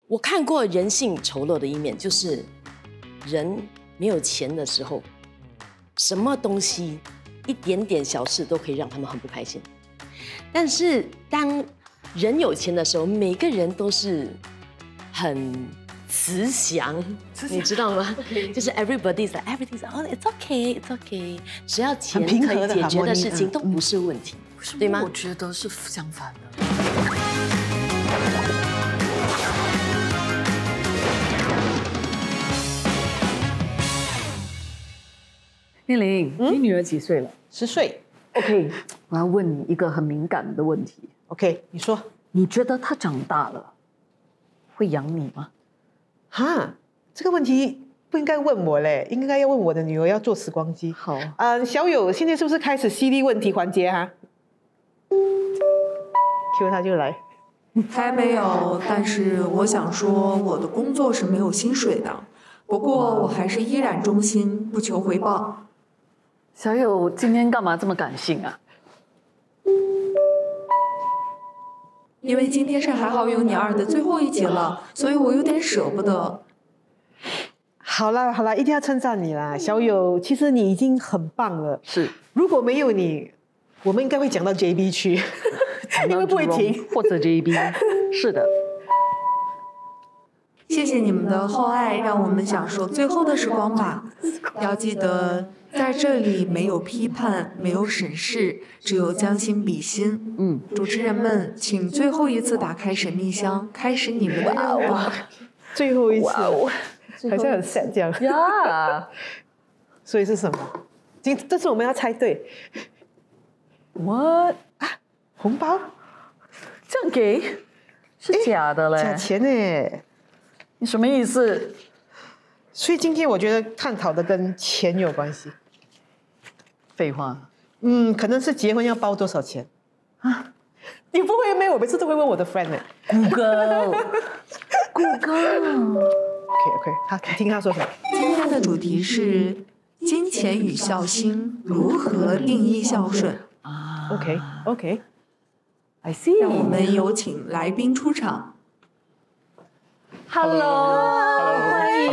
我看过人性丑陋的一面，就是人没有钱的时候，什么东西一点点小事都可以让他们很不开心。但是当人有钱的时候，每个人都是很慈祥，你知道吗？就是 everybody's like everything's it's okay, it's okay， 只要钱可以解决的事情都不是问题，对吗？我觉得是相反的。念玲，你女儿几岁了？10岁。OK， 我要问你一个很敏感的问题。OK， 你说，你觉得她长大了会养你吗？哈，这个问题不应该问我嘞，应该要问我的女儿要做时光机。好，小友，现在是不是开始犀利问题环节哈？Q 他就来。还没有，但是我想说，我的工作是没有薪水的，不过我还是依然忠心，不求回报。小友今天干嘛这么感性啊？因为今天是还好有你2的最后一集了，所以我有点舍不得。好啦好啦，一定要称赞你啦，小友，其实你已经很棒了。是，如果没有你，我们应该会讲到 JB 去，因为不会停，或者 JB。是的。谢谢你们的厚爱，让我们享受最后的时光吧。要记得，在这里没有批判，没有审视，只有将心比心。主持人们，请最后一次打开神秘箱，开始你们的任务吧。最后一次，好像很 sad 这样。呀，所以是什么？这次我们要猜对。What 啊？红包？这样给？是假的嘞？假钱呢？你什么意思？所以今天我觉得探讨的跟钱有关系。废话。可能是结婚要包多少钱啊？你不会没？我每次都会问我的 friend 呢。Google。OK， 好，听他说什么。今天的主题是金钱与孝心，如何定义孝顺啊 ？OK，I see。让我们有请来宾出场。Hello， 欢迎。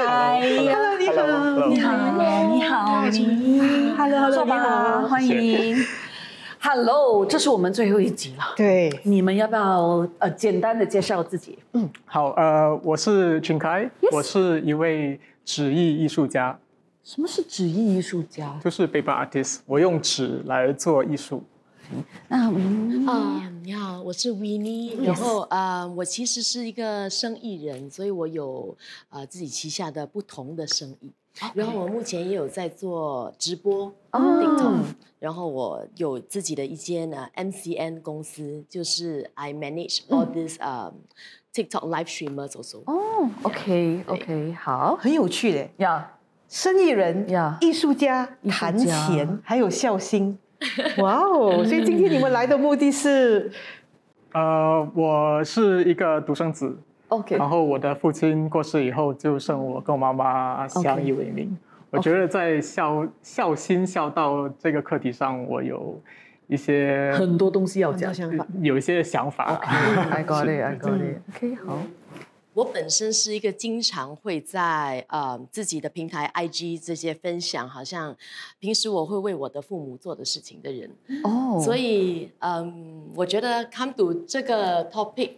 Hello， 你好。Hello， 你好，欢迎。Hello， 这是我们最后一集了。对，你们要不要简单的介绍自己？好，我是群开，我是一位纸艺艺术家。什么是纸艺艺术家？就是 paper artist， 我用纸来做艺术。那你好，我是 Winnie， 然后我其实是一个生意人，所以我有自己旗下的不同的生意。然后我目前也有在做直播 TikTok， 然后我有自己的一间MCN 公司，就是 I manage all this TikTok live streamers also。OK， 好，很有趣的呀，生意人呀，艺术家，谈钱，还有孝心。哇哦！所以今天你们来的目的是，我是一个独生子。OK， 然后我的父亲过世以后，就剩我跟我妈妈相依为命。我觉得在孝心孝道这个课题上，我有一些很多东西要讲，有一些想法。I got it。OK， 好。我本身是一个经常会在自己的平台 IG 这些分享，好像平时我会为我的父母做的事情的人。所以我觉得 come to 这个 topic，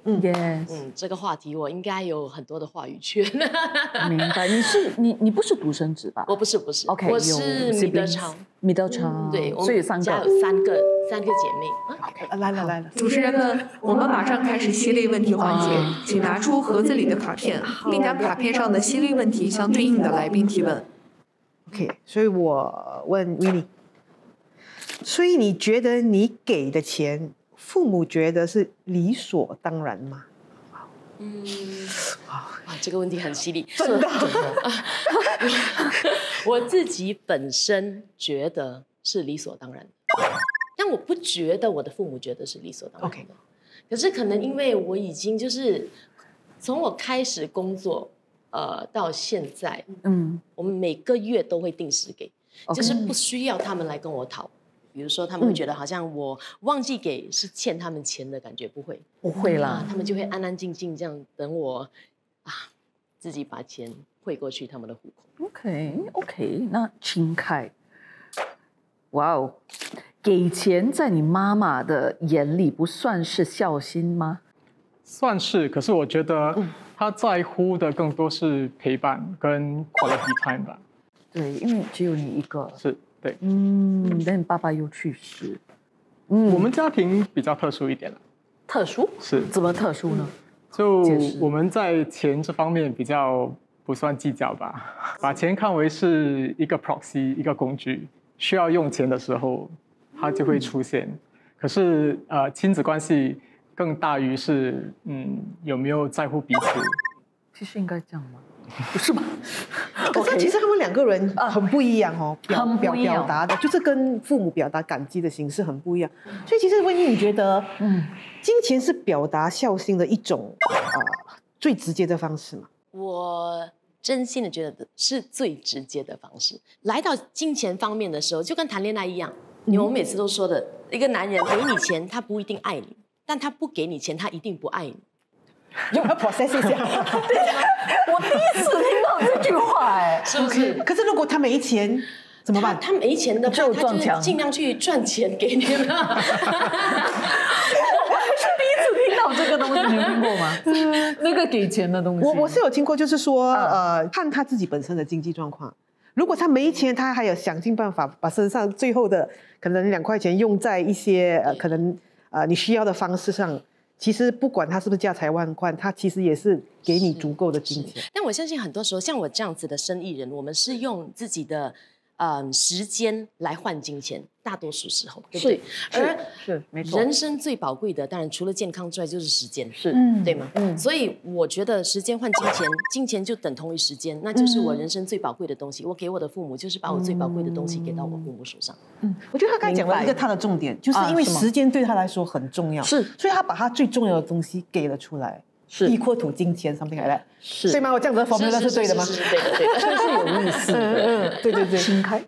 这个话题我应该有很多的话语权。明白。你不是独生子吧？我不是。OK， 我是米德昌。对，所以3个。家有三个姐妹。来了。主持人们，我们马上开始犀利问题环节，请拿出盒子里的卡片，并将卡片上的犀利问题相对应的来宾提问。OK， 所以我问 Winnie， 所以你觉得你给的钱，父母觉得是理所当然吗？这个问题很犀利，真的。我自己本身觉得是理所当然的，但我不觉得我的父母觉得是理所当然的。OK， 可是可能因为我已经就是从我开始工作，到现在，我们每个月都会定时给，就是不需要他们来跟我讨比如说他们会觉得好像我忘记给是欠他们钱的感觉，不会，不会啦，他们就会安安静静这样等我自己把钱汇过去他们的户口。OK， 那秦凯，哇哦，给钱在你妈妈的眼里不算是孝心吗？算是，可是我觉得她在乎的更多是陪伴跟 quality time 吧。对，因为只有你一个。是，对。但你爸爸又去世。我们家庭比较特殊一点了。特殊？是。怎么特殊呢？就我们在钱这方面比较不算计较吧，把钱看为是一个 proxy， 一个工具，需要用钱的时候，它就会出现。可是亲子关系更大于是有没有在乎彼此。其实应该这样吗？不是吧？可是其实他们两个人很不一样哦，表达的就是跟父母表达感激的形式很不一样。所以其实温妮，你觉得，金钱是表达孝心的一种最直接的方式吗？我真心的觉得是最直接的方式。来到金钱方面的时候，就跟谈恋爱一样，我们每次都说的，一个男人给你钱，他不一定爱你，但他不给你钱，他一定不爱你。要不要 process 一下？我第一次听到这句话，哎，是不是？可是如果他没钱怎么办？他没钱的话，他就是尽量去赚钱给你们。我是第一次听到这个东西，你有听过吗？那个给钱的东西，我是有听过，就是说看他自己本身的经济状况。如果他没钱，他还有想尽办法把身上最后的可能2块钱用在一些可能你需要的方式上。其实不管他是不是家财万贯，他其实也是给你足够的金钱。但我相信很多时候，像我这样子的生意人，我们是用自己的时间来换金钱，大多数时候，对不对？是没错。人生最宝贵的，当然除了健康之外，就是时间，是对吗？所以我觉得时间换金钱，金钱就等同于时间，那就是我人生最宝贵的东西。我给我的父母，就是把我最宝贵的东西给到我父母手上。我觉得他刚才讲了一个他的重点，就是因为时间对他来说很重要，是，所以他把他最重要的东西给了出来，是equal to金钱something like that，是对吗？我这样子的 formula 是对的吗？是对的，对的，这是有意思的。对对对，新开，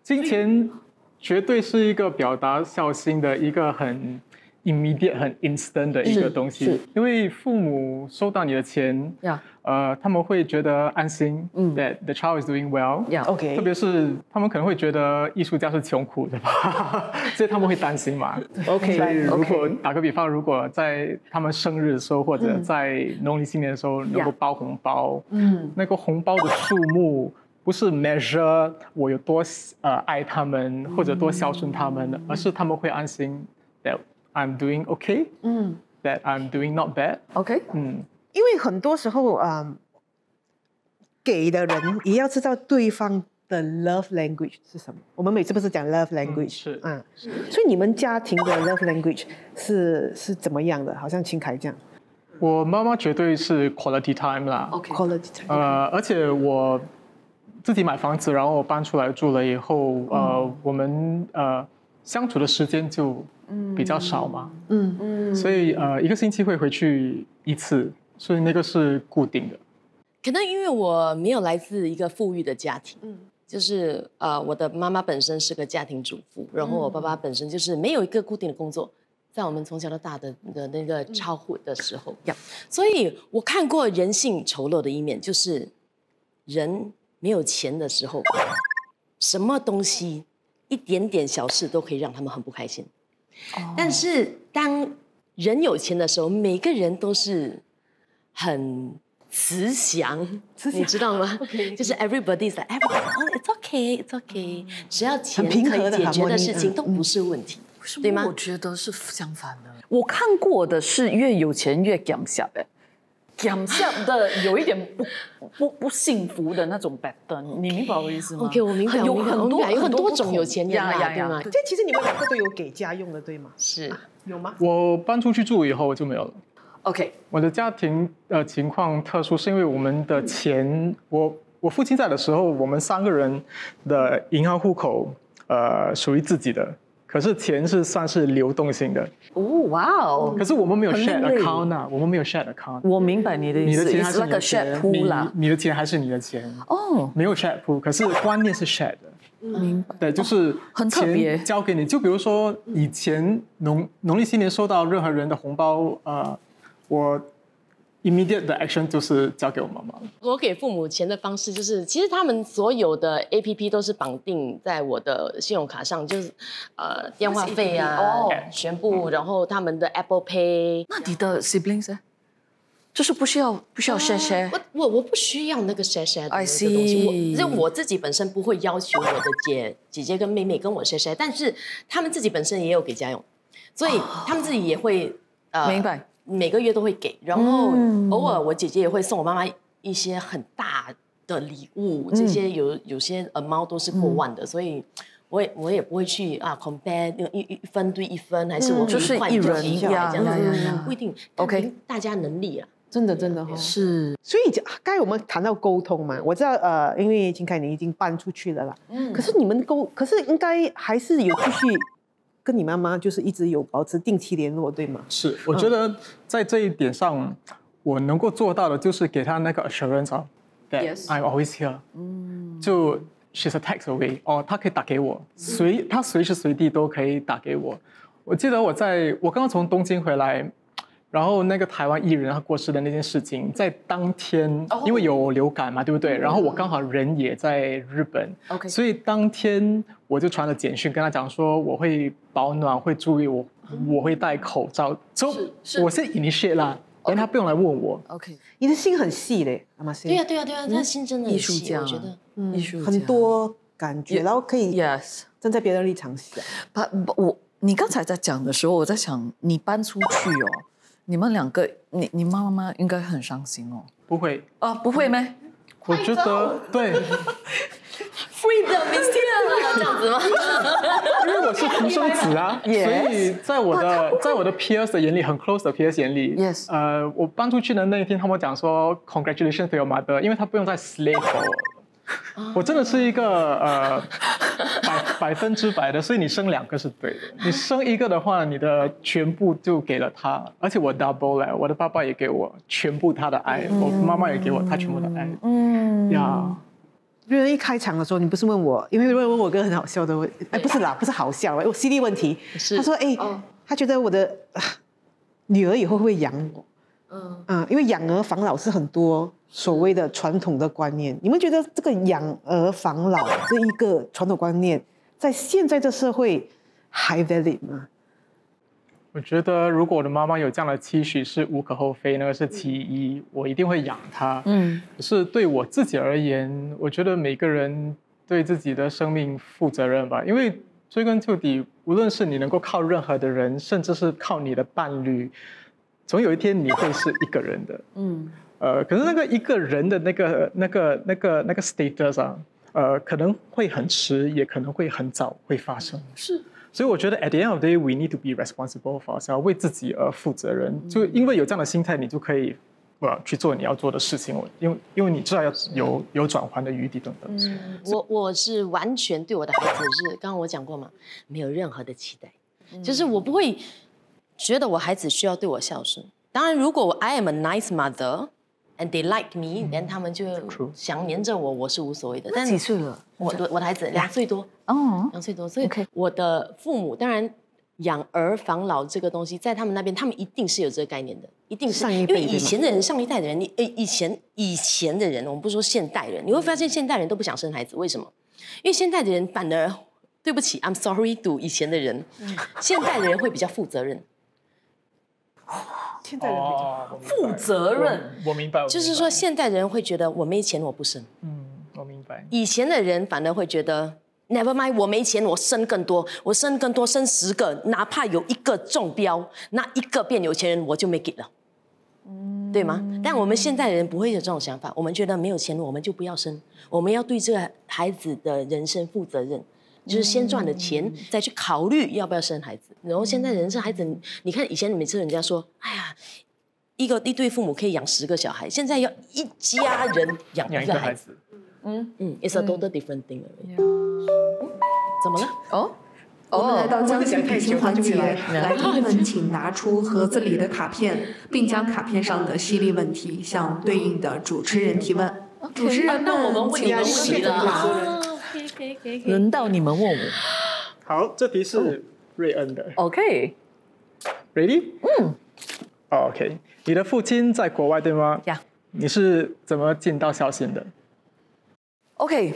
金钱绝对是一个表达孝心的一个很 immediate、很 instant 的一个东西。因为父母收到你的钱，他们会觉得安心，that the child is doing well。OK， 特别是他们可能会觉得艺术家是穷苦的吧，所以他们会担心嘛。OK， 所以如果打个比方，如果在他们生日的时候，或者在农历新年的时候能够包红包，那个红包的数目。不是 measure 我有多爱他们或者多孝顺他们，而是他们会安心 that I'm doing okay，that I'm doing not bad。因为很多时候给的人也要知道对方的 love language 是什么。我们每次不是讲 love language，所以你们家庭的 love language 是怎么样的？好像秦凯这样。我妈妈绝对是 quality time 啦，quality time。而且我自己买房子，然后搬出来住了以后，我们相处的时间就比较少嘛，所以一个星期会回去1次，所以那个是固定的。可能因为我没有来自一个富裕的家庭，就是我的妈妈本身是个家庭主妇，然后我爸爸本身就是没有一个固定的工作，在我们从小到大的那个超户的时候，所以我看过人性丑陋的一面，就是人。没有钱的时候，什么东西一点点小事都可以让他们很不开心。但是当人有钱的时候，每个人都是很慈祥，你知道吗？就是 everybody's like it's okay， 只要钱可以解决的事情都不是问题，对吗？我觉得是相反的。我看过的是越有钱越讲下的。讲下的有一点不幸福的那种 bad， 你明白我的意思吗 ？OK， 我明白，有很多种有钱人啦，对吗？这其实你们2个都有给家用的，对吗？是，有吗？我搬出去住以后就没有了。OK， 我的家庭情况特殊，是因为我们的钱，我父亲在的时候，我们3个人的银行户口属于自己的。可是钱是算是流动性的哇哦！可是我们没有 share account 啊，我们没有 share account。我明白你的意思，你的钱还是你的钱， share pool 啦，你的钱还是你的钱哦，没有 share pool， 可是观念是 share 的。明白。对，就是很特别，钱交给你。就比如说以前农历新年收到任何人的红包，我 immediate 的 action 就是交给我妈妈。我给父母钱的方式就是，其实他们所有的 APP 都是绑定在我的信用卡上，就是电话费啊，全部，然后他们的 Apple Pay。那你的 siblings 呢？就是不需要 share。我不需要那个 share 的那个东西。我自己本身不会要求我的姐姐跟妹妹跟我 share， 但是他们自己本身也有给家用，所以他们自己也会明白。每个月都会给，然后偶尔我姐姐也会送我妈妈一些很大的礼物，这些有些amount都是过万的，所以我也不会去compare 一分对一分，还是我就是一人这样子，不一定。OK， 大家能力啊，真的是。所以刚才我们谈到沟通嘛，我知道因为金凯你已经搬出去了啦，可是可是应该还是有继续跟你妈妈就是一直有保持定期联络，对吗？是，我觉得在这一点上，我能够做到的就是给她那个 assurance 啊，that I'm always here。就 she's a text away， 她可以打给我，她随时随地都可以打给我。我记得我刚刚从东京回来，然后那个台湾艺人他过世的那件事情，在当天，因为有流感嘛，对不对？然后我刚好人也在日本，所以当天我就传了简讯跟他讲说，我会保暖，会注意我会戴口罩，我是 initiate 啦，但他不用来问我。你的心很细嘞，阿妈西。对啊，他心真的很细，我觉得艺术很多感觉，然后可以站在别人立场想。你刚才在讲的时候，我在想，你搬出去哦。你们两个，你妈妈应该很伤心哦。不会不会吗？我觉得对 ，freedom is here 这样子吗？因为我是独生子啊，所以在我的 peers 的眼里，很 close 的 peers 眼里，我搬出去的那一天，他们讲说 congratulations to your mother， 因为她不用再 slave for 我。我真的是一个100%的，所以你生2个是对的。你生1个的话，你的全部就给了他，而且我 double 了，我的爸爸也给我全部他的爱，我妈妈也给我他全部的爱。因为一开场的时候，你不是问我，因为问我个很好笑的问，不是啦，不是好笑，我犀利问题。他说，他觉得我的女儿以后会养我。因为养儿防老是很多所谓的传统的观念，你们觉得这个养儿防老这一个传统观念，在现在的社会还 valid 吗？我觉得如果我的妈妈有这样的期许是无可厚非，那个是其一，我一定会养她。可是对我自己而言，我觉得每个人对自己的生命负责任吧，因为追根究底，无论是你能够靠任何的人，甚至是靠你的伴侣，总有一天你会是一个人的。可是那个一个人的那个 status 啊，可能会很迟，也可能会很早会发生。是。所以我觉得 at the end of the day we need to be responsible for ourselves， 为自己而负责任。就因为有这样的心态，你就可以去做你要做的事情。因为你知道要有转圜的余地等等。我是完全对我的孩子是，刚刚我讲过嘛，没有任何的期待，就是我不会觉得我孩子需要对我孝顺。当然，如果 I am a nice mother。And they like me， then 他们就想黏着我，我是无所谓的。但几岁了？我的孩子2岁多，2岁多，所以我的父母当然养儿防老这个东西，在他们那边，他们一定是有这个概念的，一定是因为以前的人，上一代的人，以前的人，我们不说现代人，你会发现现代人都不想生孩子，为什么？因为现代的人反而，对不起 ，I'm sorry to 以前的人，现代的人会比较负责任。现代人比较负责任，我明白。就是说，现代人会觉得我没钱我不生。我明白。以前的人反而会觉得 ，never mind， 我没钱我生更多，我生更多，生10个，哪怕有1个中标，那1个变有钱人我就 make it 了，对吗？但我们现代人不会有这种想法，我们觉得没有钱我们就不要生，我们要对这个孩子的人生负责任。就是先赚了钱，再去考虑要不要生孩子。然后现在人生孩子，你看以前每次人家说，哎呀，一对父母可以养10个小孩，现在要一家人养一个孩子。It's a total different thing。怎么了？我们来到将心比心环节，来宾们请拿出盒子里的卡片，并将卡片上的犀利问题向对应的主持人提问。主持人们，那我们问你们问题了。可以。轮到你们问我。好，这题是瑞恩的。OK，Ready？ OK， 你的父亲在国外对吗？呀。你是怎么尽到孝心的 OK，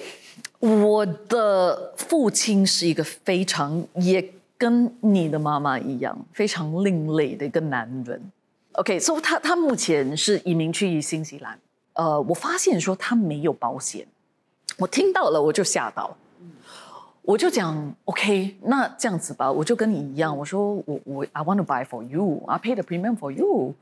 我的父亲是一个非常也跟你的妈妈一样非常另类的一个男人。OK， 所以他目前是移民去新西兰。我发现说他没有保险，我听到了我就吓到，我就讲 OK， 那这样子吧，我就跟你一样，我说我 I want to buy for you， I pay the premium for you。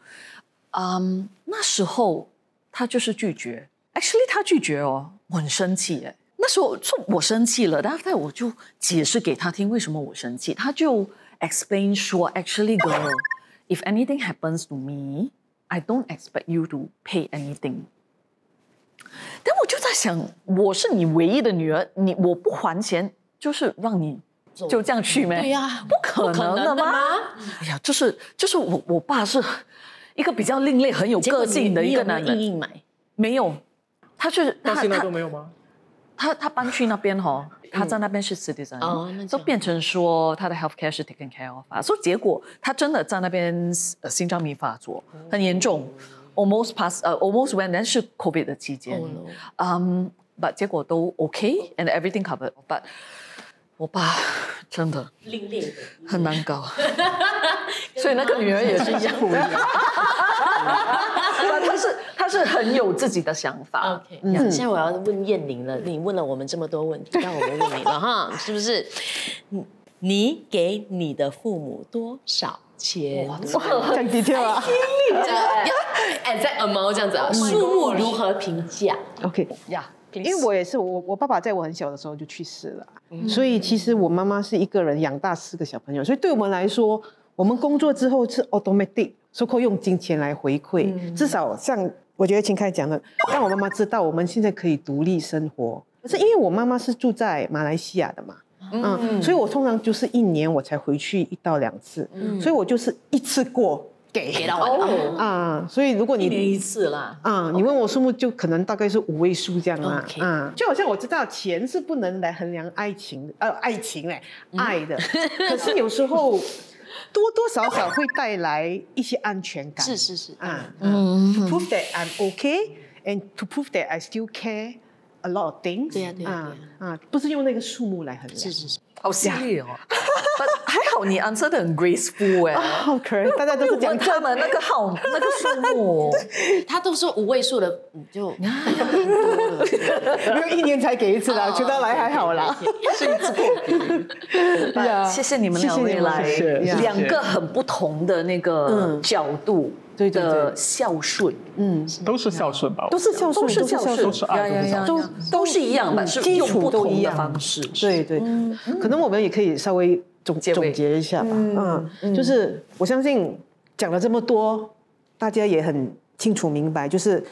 那时候他就是拒绝。Actually， 他拒绝哦，我很生气哎。那时候我生气了，但是我就解释给他听为什么我生气。他就 explain 说 ，Actually girl, if anything happens to me, I don't expect you to pay anything。但我就在想，我是你唯一的女儿，我不还钱，就是让你就这样去吗？对呀，不可能的吗？哎呀，就是我爸是一个比较另类、很有个性的一个男人。硬买没有。他到现在都没有吗？他搬去那边他在那边是 citizen，就变成说他的 healthcare 是 taken care of 所以结果他真的在那边心脏病发作，很严重 ，almost went， 但是 COVID 的期间，but 结果都 OK and everything covered，but 我爸真的另类的很难搞，所以那个女儿也是一样。他是很有自己的想法。OK， 现在我要问燕玲了，你问了我们这么多问题，让我们问你了哈，是不是？你给你的父母多少钱？讲detail啊？exact amount 这样子啊？数目如何评价 ？OK 呀，因为我也是我爸爸在我很小的时候就去世了，所以其实我妈妈是一个人养大4个小朋友，所以对我们来说，我们工作之后是 automatic， so-called 用金钱来回馈，至少像我觉得秦凯讲的，让我妈妈知道我们现在可以独立生活。可是因为我妈妈是住在马来西亚的嘛，所以我通常就是1年我才回去1到2次，所以我就是一次过给到完所以如果你1年1次啦，你问我数目就可能大概是5位数这样啦，就好像我知道钱是不能来衡量爱情爱的，可是有时候多多少少会带来一些安全感，是to prove that I'm okay and to prove that I still care a lot of things， 对呀，不是用那个数目来衡量，是，好犀利哦。还好你 answer 的很 graceful 哎，OK， 大家都是讲他们那个数目，他都说5位数的，你就没有1年才给1次啦，觉得来还好啦，是一次过给。谢谢你们2位来，2个很不同的那个角度的孝顺，都是孝顺吧？都是孝顺，都是爱，都是一样吧，是用不同的方式。对，可能我们也可以稍微总结一下吧。就是我相信讲了这么多，大家也很清楚明白，就是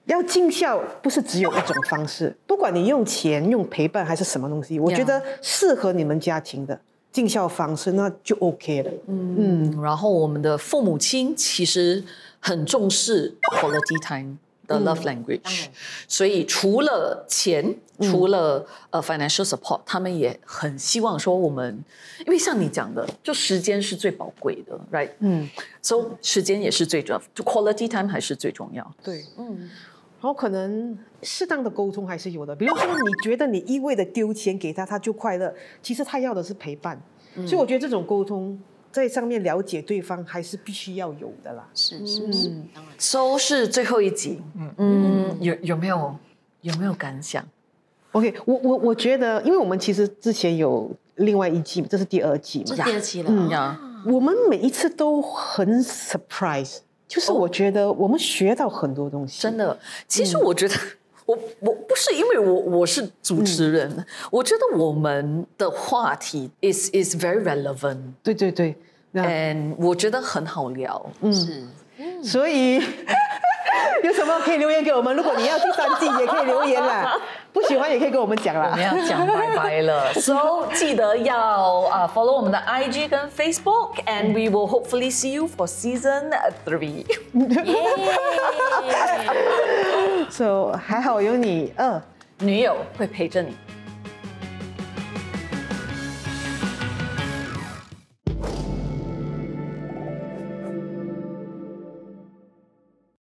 要尽孝不是只有一种方式，不管你用钱、用陪伴还是什么东西，我觉得适合你们家庭的尽孝方式那就 OK 了。然后我们的父母亲其实很重视 quality time 的 love language，所以除了钱，除了financial support， 他们也很希望说我们，因为像你讲的，就时间是最宝贵的 ，right？所以时间也是最重要，就 quality time 还是最重要。对，然后可能适当的沟通还是有的，比如说你觉得你一味的丢钱给他，他就快乐，其实他要的是陪伴，所以我觉得这种沟通在上面了解对方还是必须要有的啦。是，当然。So 是最后一集，有没有感想 ？OK， 我觉得，因为我们其实之前有另外1季，这是第2季嘛，这是第2期了。我们每一次都很 surprise。就是我觉得我们学到很多东西，真的。其实我觉得我不是因为我是主持人，我觉得我们的话题 is very relevant。对，and 我觉得很好聊。所以有什么可以留言给我们？如果你要第3季也可以留言啦，不喜欢也可以跟我们讲啦。我们要讲拜拜了，so 记得要follow 我们的 IG 跟 Facebook，and we will hopefully see you for season 3。So 还好有你，女友会陪着你。